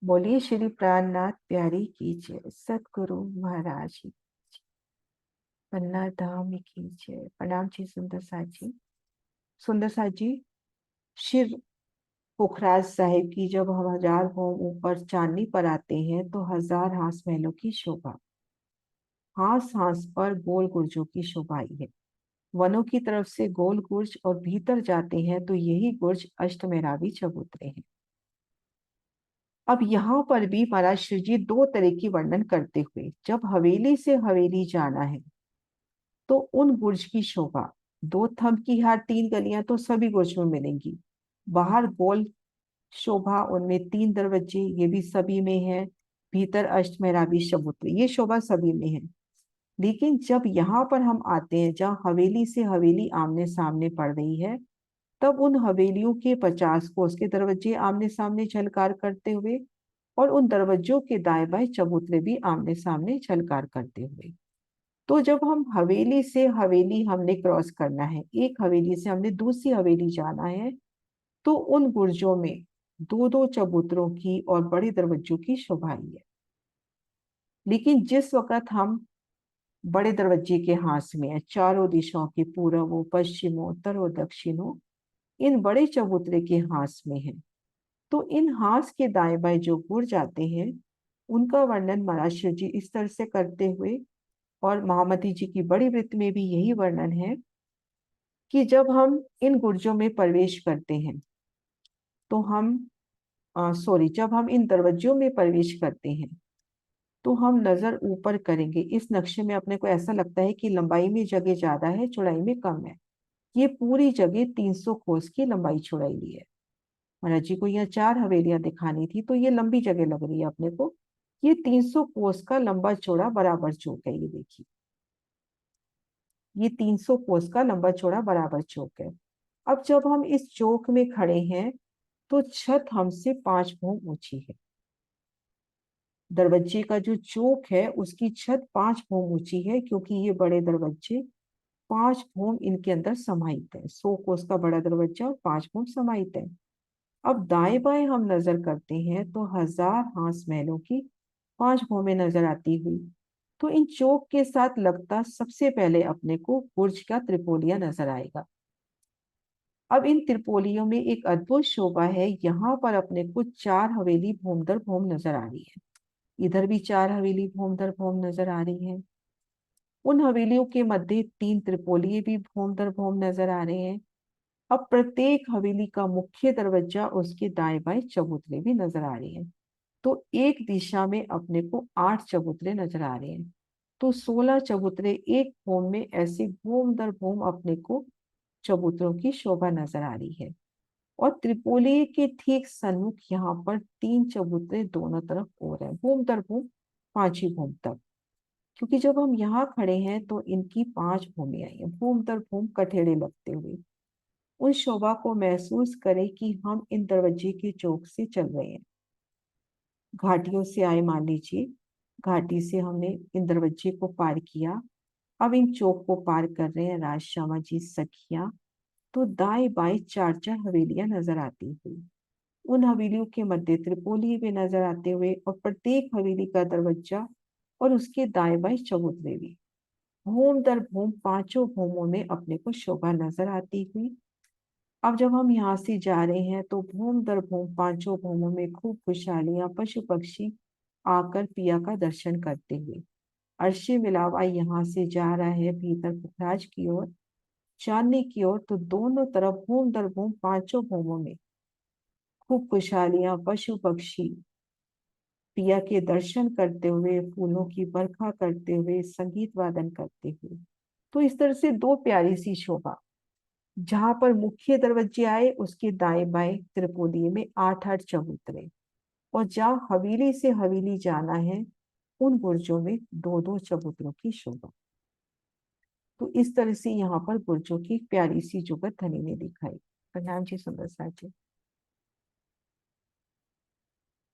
बोलिए श्री प्राणनाथ प्यारी की जय, सतगुरु महाराज की पन्ना धाम की जय। प्रणाम जी सुंदर साथ जी। सुंदर साथ जी, श्री पुखराज साहिब की जब हम 1000 भोम ऊपर चांदनी पर आते हैं तो 1000 हांस महलों की शोभा, हांस हांस पर गोल गुर्जों की शोभा आई है। वनों की तरफ से गोल गुर्ज और भीतर जाते हैं तो यही गुर्ज अष्टमेरावी चबूतरे हैं। अब यहाँ पर भी महाराज श्री जी दो तरह की वर्णन करते हुए, जब हवेली से हवेली जाना है तो उन बुर्ज की शोभा, दो थंब की हर 3 गलियां तो सभी बुर्ज में मिलेंगी। बाहर गोल शोभा, उनमें 3 दरवाजे, ये भी सभी में है। भीतर अष्टमेरावी चबूतरे, ये शोभा सभी में है। लेकिन जब यहाँ पर हम आते हैं जहाँ हवेली से हवेली आमने सामने पड़ रही है, तब उन हवेलियों के 50 कोस के दरवाजे आमने सामने झलकार करते हुए और उन दरवाजों के दाएं बाएं चबूतरे भी आमने सामने झलकार करते हुए, तो जब हम हवेली से हवेली हमने क्रॉस करना है, एक हवेली से हमने दूसरी हवेली जाना है, तो उन बुर्जों में दो दो चबूतरों की और बड़े दरवाजों की शोभा आई है। लेकिन जिस वक्त हम बड़े दरवाजे के हाथ में है, चारों दिशाओं के पूर्वों पश्चिमों उत्तरों दक्षिणों इन बड़े चबूतरे के हाथ में है, तो इन हाथ के दाएं बाएं जो बुर्ज आते हैं उनका वर्णन महाराज शिव जी इस तरह से करते हुए, और महामती जी की बड़ी वृत्त में भी यही वर्णन है कि जब हम इन गुर्जों में प्रवेश करते हैं तो हम जब हम इन दरवाजों में प्रवेश करते हैं तो हम नजर ऊपर करेंगे। इस नक्शे में अपने को ऐसा लगता है कि लंबाई में जगह ज्यादा है, चौड़ाई में कम है। ये पूरी जगह 300 कोस की लंबाई चौड़ाई ली है। महाराज जी को यहाँ 4 हवेलियां दिखानी थी तो ये लंबी जगह लग रही है अपने को। ये 300 कोस का लंबा चौड़ा बराबर चौक है, ये देखिए, ये 300 कोस का लंबा चौड़ा बराबर चौक है। अब जब हम इस चौक में खड़े हैं तो छत हमसे 5 भोम ऊंची है। दरवाजे का जो चौक है उसकी छत 5 भोम ऊंची है, क्योंकि ये बड़े दरवाजे 5 भोम इनके अंदर समाहित है। 100 कोस का बड़ा दरवाजा और 5 भोम समाहित है। अब दाएं बाएं हम नजर करते हैं तो 1000 हांस महलों की 5 भोमें नजर आती हुई, तो इन चौक के साथ लगता सबसे पहले अपने को बुर्ज का त्रिपोलिया नजर आएगा। अब इन त्रिपोलियों में एक अद्भुत शोभा है। यहाँ पर अपने को 4 हवेली भोम दर भोम नजर आ रही है। इधर भी 4 हवेली भोम दर भोम नजर आ रही है। उन हवेलियों के मध्य 3 त्रिपोलिये भी भोम दर भोम नजर आ रहे हैं। अब प्रत्येक हवेली का मुख्य दरवाजा, उसके दाएं बाएं चबूतरे भी नजर आ रहे हैं। तो एक दिशा में अपने को 8 चबूतरे नजर आ रहे हैं। तो 16 चबूतरे एक भोम में, ऐसे भोम दर भोम अपने को चबूतरों की शोभा नजर आ रही है। और त्रिपोली के ठीक सन्मुख यहाँ पर 3 चबूतरे दोनों तरफ और है, भूम दर भूम 5 ही भूम तक। क्योंकि जब हम यहाँ खड़े हैं तो इनकी 5 भूमि आई है, भूम दर भूम कठेड़े लगते हुए। उन शोभा को महसूस करें कि हम इन दरवाजे के चौक से चल रहे हैं। घाटियों से आए, मान लीजिए घाटी से हमने इन दरवाजे को पार किया, अब इन चौक को पार कर रहे हैं राज श्यामा जी सखिया। तो दाएं बाएं 4 4 हवेलियां नजर आती हुई, उन हवेलियों के मध्य त्रिपोली भी नजर आते हुए, और प्रत्येक हवेली का दरवाजा और उसके दाएं बाएं चबूतरे भी भूम दर भूम 5 भूमों में अपने को शोभा नजर आती हुई। अब जब हम यहाँ से जा रहे हैं तो भूम दर भूम 5 भूमों में खूब खुशहालियां, पशु पक्षी आकर पिया का दर्शन करते हुए। अर्शी मिलावा यहाँ से जा रहा है भीतर पुखराज की ओर, चांदनी की ओर, तो दोनों तरफ भूम दर भूम 5 भूमों में खूब खुशहालियां, पशु पक्षी पिया के दर्शन करते हुए, फूलों की बरखा करते हुए, संगीत वादन करते हुए। तो इस तरह से दो प्यारी सी शोभा, जहां पर मुख्य दरवाजे आए उसके दाएं बाएं त्रिपोलिये में 8 8 चबूतरे, और जहाँ हवेली से हवेली जाना है उन बुर्जों में दो दो चबूतरों की शोभा। तो इस तरह से यहाँ पर बुर्जों की प्यारी सी जुगत धनी ने दिखाई। प्रणाम जी सुंदर साथ जी।